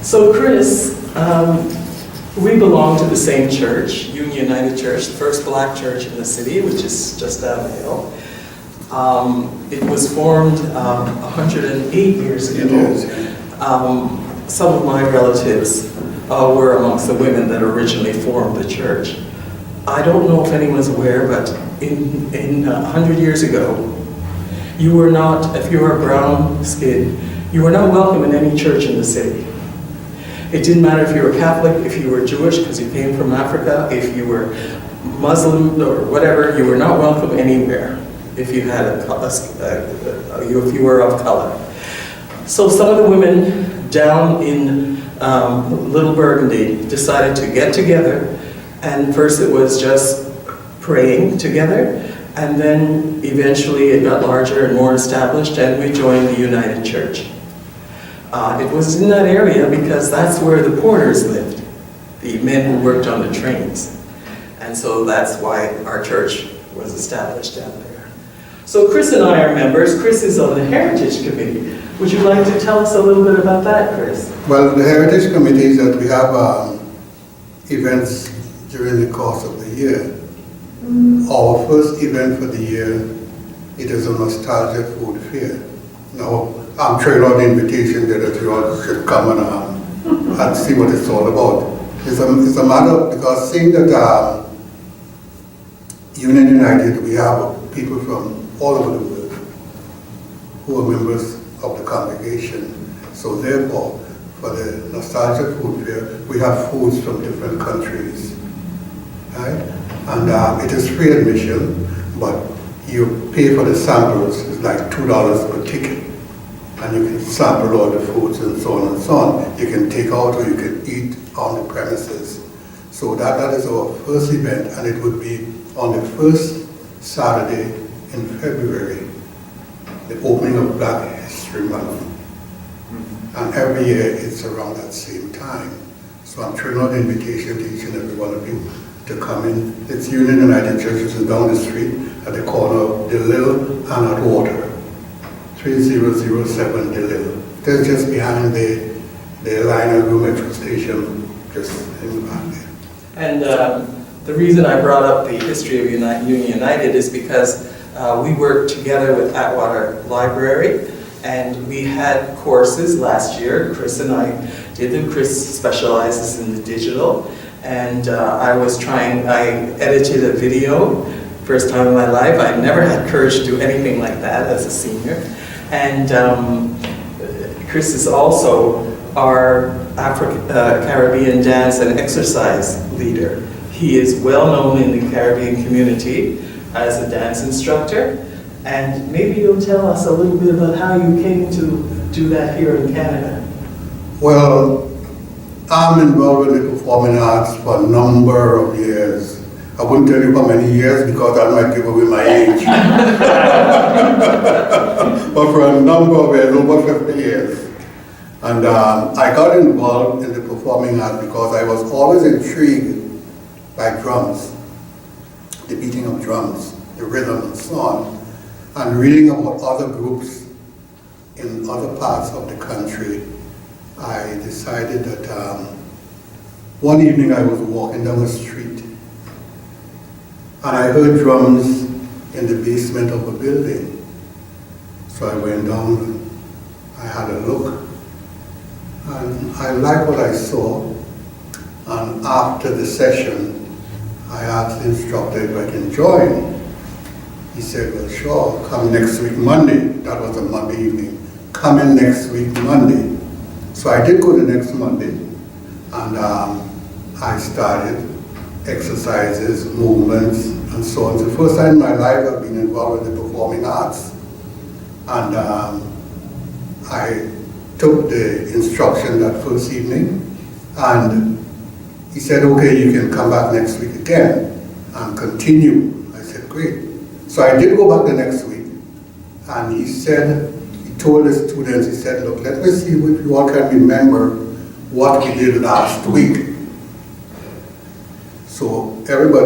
So Chris, we belong to the same church, Union United Church, the first black church in the city, which is just down the hill. It was formed 108 years ago. Some of my relatives were amongst the women that originally formed the church. I don't know if anyone's aware, but in 100 years ago, you were not, if you were brown skinned, you were not welcome in any church in the city. It didn't matter if you were Catholic, if you were Jewish because you came from Africa, if you were Muslim or whatever, you were not welcome anywhere if you had if you were of color. So some of the women down in Little Burgundy decided to get together, and first it was just praying together, and then eventually it got larger and more established, and we joined the United Church. It was in that area because that's where the porters lived, the men who worked on the trains. And so that's why our church was established down there. So Chris and I are members. Chris is on the Heritage Committee. Would you like to tell us a little bit about that, Chris? Well, the Heritage Committee is that we have events during the course of the year. Our first event for the year, it is a nostalgia food fair. Now, I'm throwing out the invitation there that you all should come and see what it's all about. It's a matter because seeing that Union United, we have people from all over the world who are members of the congregation. So therefore, for the nostalgia food fair, we have foods from different countries, right? And it is free admission, but you pay for the samples. It's like $2 per ticket. And you can sample all the foods and so on and so on. You can take out or you can eat on the premises. So that is our first event, and it would be on the first Saturday in February, the opening of Black History Month. And every year it's around that same time. So I'm throwing out the invitation to each and every one of you to come in. It's Union United Church, which is down the street at the corner of DeLille and Atwater. 3007 DeLille. That's just behind the line of metro station, just in the back there. And the reason I brought up the history of Union United is because we worked together with Atwater Library, and we had courses last year. Chris and I did them. Chris specializes in the digital, and I edited a video, first time in my life. I never had courage to do anything like that as a senior. And Chris is also our Caribbean dance and exercise leader. He is well known in the Caribbean community as a dance instructor. And maybe you'll tell us a little bit about how you came to do that here in Canada. Well, I'm involved in the performing arts for a number of years. I wouldn't tell you how many years because I might give away my age. But for a number of years, over 50 years. And I got involved in the performing arts because I was always intrigued by drums, the beating of drums, the rhythm and so on. And reading about other groups in other parts of the country, I decided that one evening I was walking down the street and I heard drums in the basement of a building. So I went down and I had a look. And I liked what I saw. And after the session, I asked the instructor if I can join. He said, well, sure, come next week Monday. That was a Monday evening. Come in next week Monday. So I did go the next Monday. And I started exercises, movements, and so on. It's the first time in my life I've been involved in the performing arts. And I took the instruction that first evening, and he said, okay, you can come back next week again and continue. I said, great. So I did go back the next week, and he told the students, he said, look, let me see if you all can remember what we did last week. So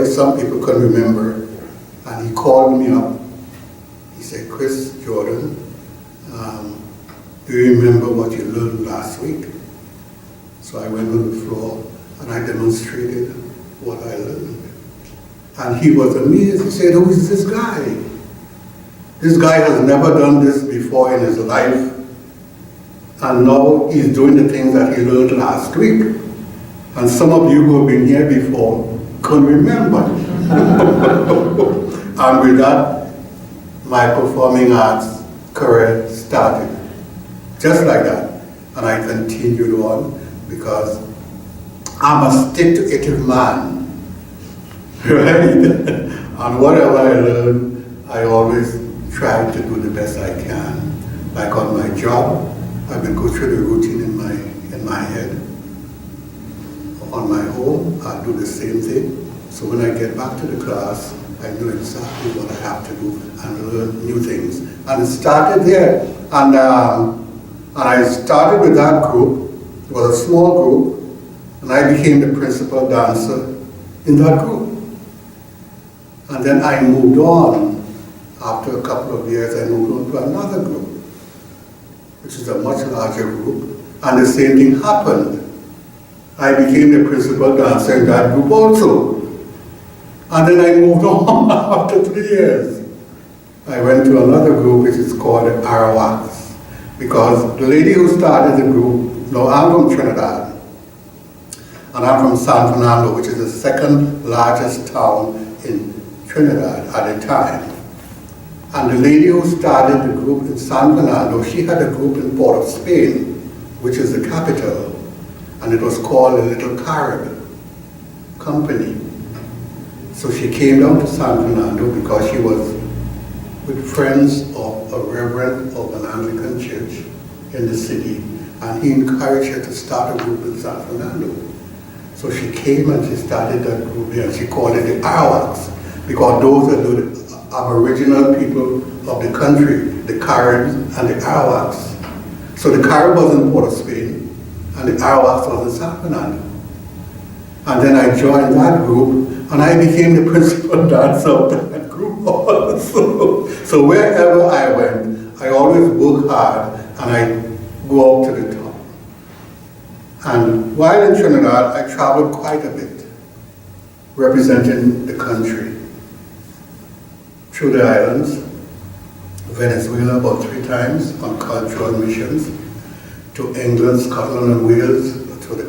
some people can remember, and he called me up. He said, Chris Jordan, do you remember what you learned last week? So I went on the floor and I demonstrated what I learned. And he was amazed. He said, who is this guy? This guy has never done this before in his life. And now he's doing the things that he learned last week. And some of you who have been here before couldn't remember. And with that, my performing arts career started. Just like that. And I continued on because I'm a stick-to-itiveness man. Right? And whatever I learn, I always try to do the best I can. Like on my job, I will go through the routine in my head. On my home, I'll do the same thing. So when I get back to the class, I know exactly what I have to do and learn new things. And it started there. And I started with that group. It was a small group. And I became the principal dancer in that group. And then I moved on. After a couple of years, I moved on to another group, which is a much larger group. And the same thing happened. I became the principal dancer in that group also. And then I moved on after 3 years. I went to another group which is called Arawaks. Because the lady who started the group, no, I'm from Trinidad. And I'm from San Fernando, which is the second largest town in Trinidad at the time. And the lady who started the group in San Fernando, she had a group in Port of Spain, which is the capital. And it was called the Little Carib Company. So she came down to San Fernando because she was with friends of a reverend of an Anglican church in the city. And he encouraged her to start a group in San Fernando. So she came and she started that group here. She called it the Arawaks, because those are the Aboriginal people of the country, the Caribs and the Arawaks. So the Carib was in Port of Spain, and the Arawaks was in San Fernando. And then I joined that group, and I became the principal dancer of that group also. So wherever I went, I always work hard, and I go up to the top. And while in Trinidad, I traveled quite a bit, representing the country. Through the islands, Venezuela about 3 times on cultural missions, to England, Scotland and Wales, to the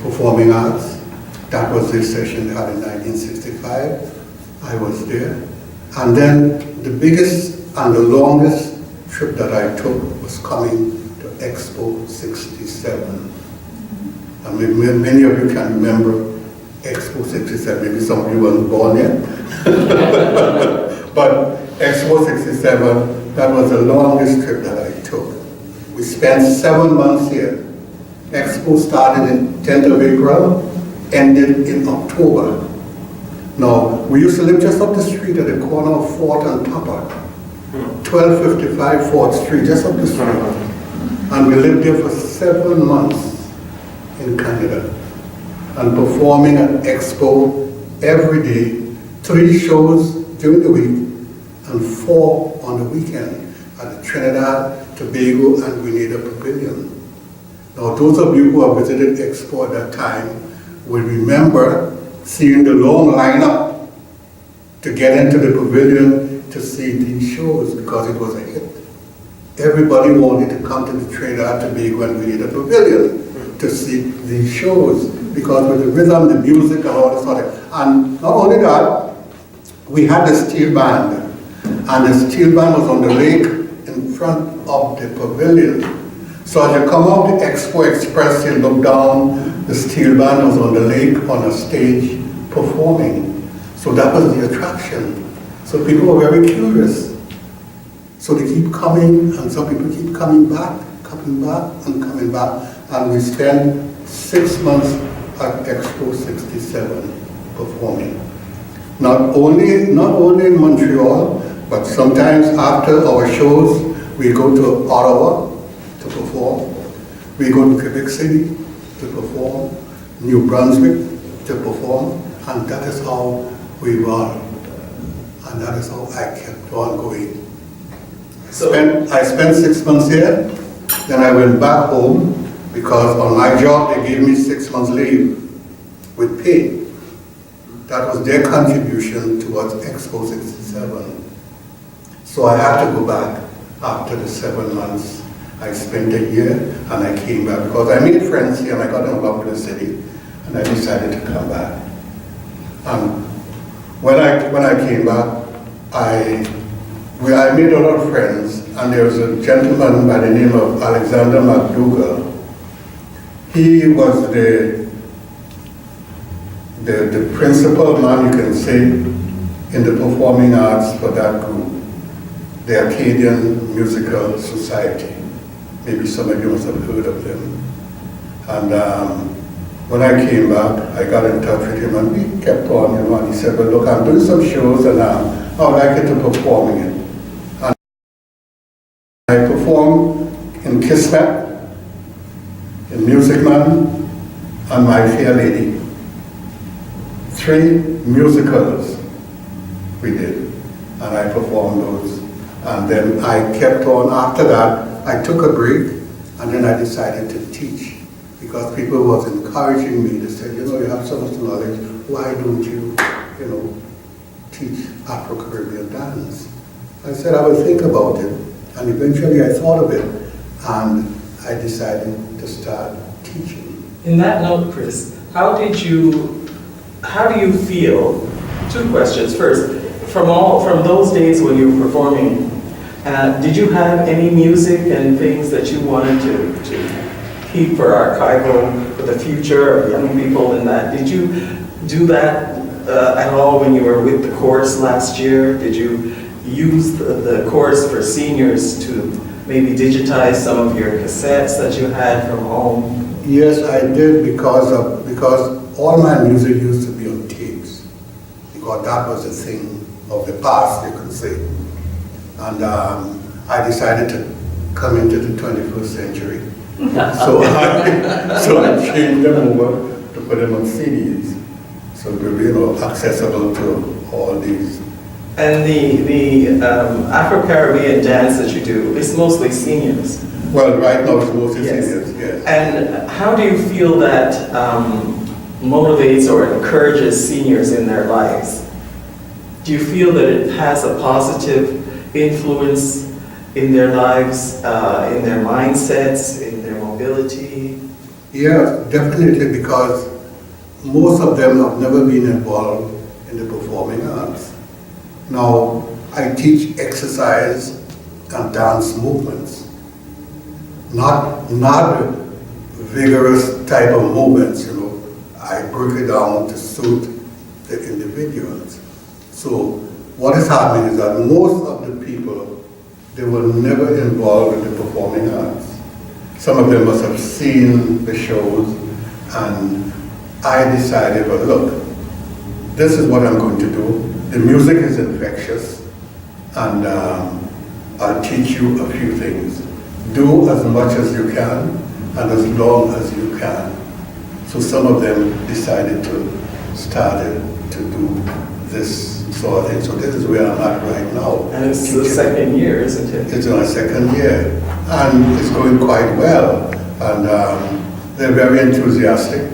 performing arts. That was the session they had in 1965. I was there. And then the biggest and the longest trip that I took was coming to Expo 67. And many of you can remember Expo 67, maybe some of you weren't born yet. But Expo 67, that was the longest trip that I took. We spent 7 months here. Expo started in 10th of April, ended in October. Now, we used to live just up the street at the corner of 4th and Tupper. 1255 4th Street, just up the street. And we lived there for 7 months in Canada. And performing at Expo every day, 3 shows during the week and 4 on the weekend at the Trinidad, Tobago and Grenada Pavilion. Now those of you who have visited Expo at that time will remember seeing the long lineup to get into the pavilion to see these shows because it was a hit. Everybody wanted to come to the Trinidad, Tobago and Grenada Pavilion to see these shows because with the rhythm, the music and all this sort of. And not only that, we had the steel band. And the steel band was on the lake in front of the pavilion. So as you come out the Expo Express, you look down, the steel band was on the lake on a stage performing. So that was the attraction. So people were very curious. So they keep coming, and some people keep coming back, and coming back. And we spent 6 months at Expo 67 performing. Not only in Montreal, but sometimes after our shows, we go to Ottawa to perform. We go to Quebec City to perform, New Brunswick to perform, and that is how we were. And that is how I kept on going. I I spent 6 months here, then I went back home because on my job they gave me 6 months leave with pay. That was their contribution towards Expo 67. So I had to go back after the 7 months. I spent a year and I came back because I made friends here and I got in love with the city and I decided to come back. When I came back, I made a lot of friends, and there was a gentleman by the name of Alexander McDougall. He was the principal man, you can say, in the performing arts for that group, the Acadian Musical Society. Maybe some of you must have heard of them. And when I came back, I got in touch with him and we kept on, and he said, well, look, I'm doing some shows and I would like you to perform in it. And I performed in Kismet, in Music Man, and My Fair Lady. 3 musicals we did, and I performed those. And then I kept on. After that, I took a break, and then I decided to teach. Because people was encouraging me. They said, you have so much knowledge, why don't you, teach Afro-Caribbean dance? I said, I will think about it. And eventually I thought of it, and I decided to start teaching. In that note, Chris, how do you feel? 2 questions. First, from those days when you were performing, did you have any music and things that you wanted to keep for archival for the future of young people in that? Did you do that at all when you were with the course last year? Did you use the course for seniors to maybe digitize some of your cassettes that you had from home? Yes, I did because all my music used to be on tapes, because that was a thing of the past, you could say. And I decided to come into the 21st century. So I changed them over to put them on CDs, so they'll be accessible to all these. And the Afro-Caribbean dance that you do is mostly seniors. Well, right now it's mostly Yes. seniors, yes. And how do you feel that motivates or encourages seniors in their lives? Do you feel that it has a positive influence in their lives, in their mindsets, in their mobility? Yeah, definitely, because most of them have never been involved in the performing arts. Now, I teach exercise and dance movements, not vigorous type of movements, I break it down to suit the individuals. So what is happening is that most of the people, they were never involved in the performing arts. Some of them must have seen the shows, and I decided, well, look, this is what I'm going to do. The music is infectious, and I'll teach you a few things. Do as much as you can, and as long as you can. So some of them decided to start to do this sort of thing. So this is where I'm at right now. And it's the second year, isn't it? It's my second year, and it's going quite well. And they're very enthusiastic,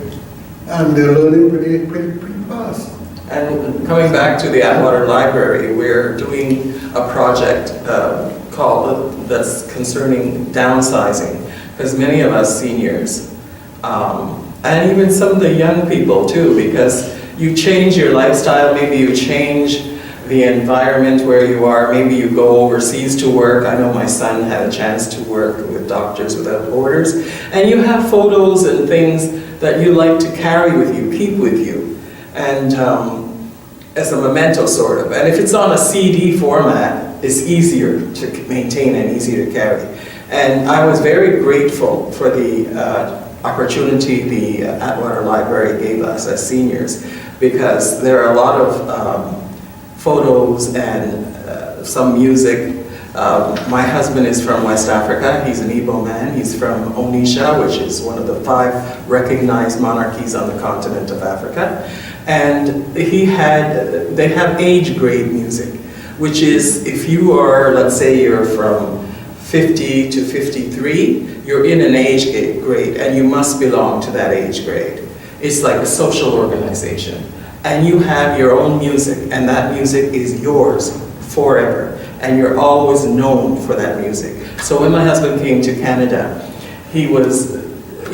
and they're learning pretty fast. And coming back to the Atwater Library, we're doing a project that's concerning downsizing, because many of us seniors, and even some of the young people too, because you change your lifestyle, maybe you change the environment where you are, maybe you go overseas to work. I know my son had a chance to work with Doctors Without Borders, and you have photos and things that you like to carry with you, keep with you, and as a memento sort of. And if it's on a CD format, it's easier to maintain and easier to carry. And I was very grateful for the opportunity the Atwater Library gave us as seniors, because there are a lot of photos and some music. My husband is from West Africa. He's an Igbo man. He's from Onisha, which is one of the 5 recognized monarchies on the continent of Africa. And they have age grade music, which is if you are, let's say you're from 50 to 53, you're in an age grade and you must belong to that age grade. It's like a social organization. And you have your own music, and that music is yours forever. And you're always known for that music. So when my husband came to Canada, he was,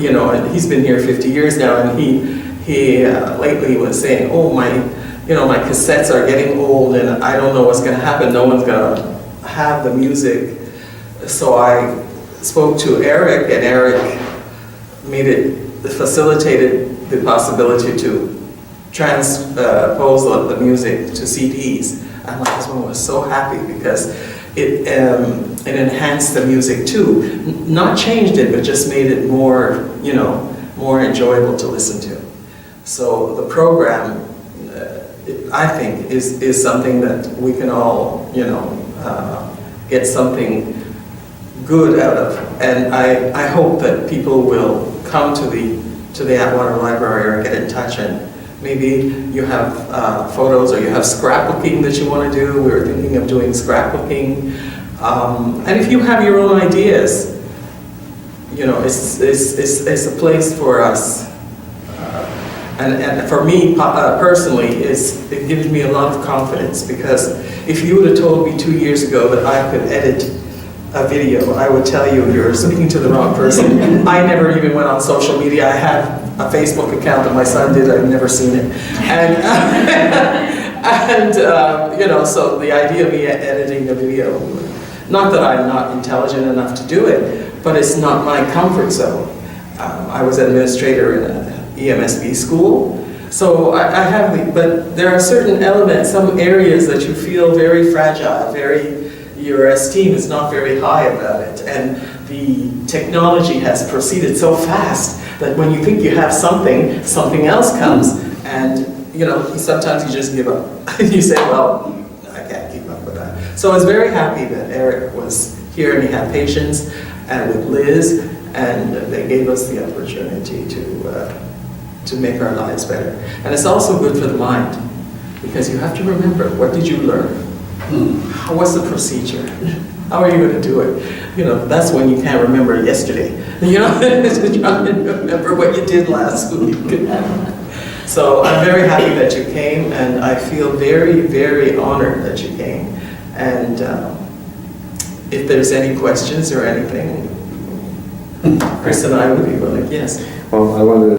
you know, and he's been here 50 years now, and he lately was saying, oh, my cassettes are getting old and I don't know what's gonna happen. No one's gonna have the music. So I spoke to Eric, and Eric facilitated the possibility to transpose the music to CDs. And my husband was so happy because it enhanced the music too. Not changed it, but just made it more, you know, more enjoyable to listen to. So the program, I think, is something that we can all, you know, get something good out of. And I hope that people will come to the Atwater Library or get in touch, and maybe you have photos or you have scrapbooking that you want to do. We're thinking of doing scrapbooking. And if you have your own ideas, you know, it's a place for us. And for me personally, it gives me a lot of confidence, because if you would have told me 2 years ago that I could edit a video, I would tell you you're speaking to the wrong person. I never even went on social media. I had a Facebook account that my son did. I've never seen it. And you know, so the idea of me editing a video, not that I'm not intelligent enough to do it, but it's not my comfort zone. I was an administrator in an EMSB school, so I have but there are certain elements, some areas that you feel very fragile, your esteem is not very high about it, and the technology has proceeded so fast that when you think you have something, something else comes, and you know, sometimes you just give up. You say, well, I can't keep up with that. So I was very happy that Eric was here and he had patience, and with Liz, and they gave us the opportunity to make our lives better. And it's also good for the mind, because you have to remember, what did you learn? What's the procedure? How are you going to do it? You know, that's when you can't remember yesterday. You know, trying to remember what you did last week. So I'm very happy that you came, and I feel very, very honored that you came. And if there's any questions or anything, Chris and I would be willing. Yes. Well, I wanted to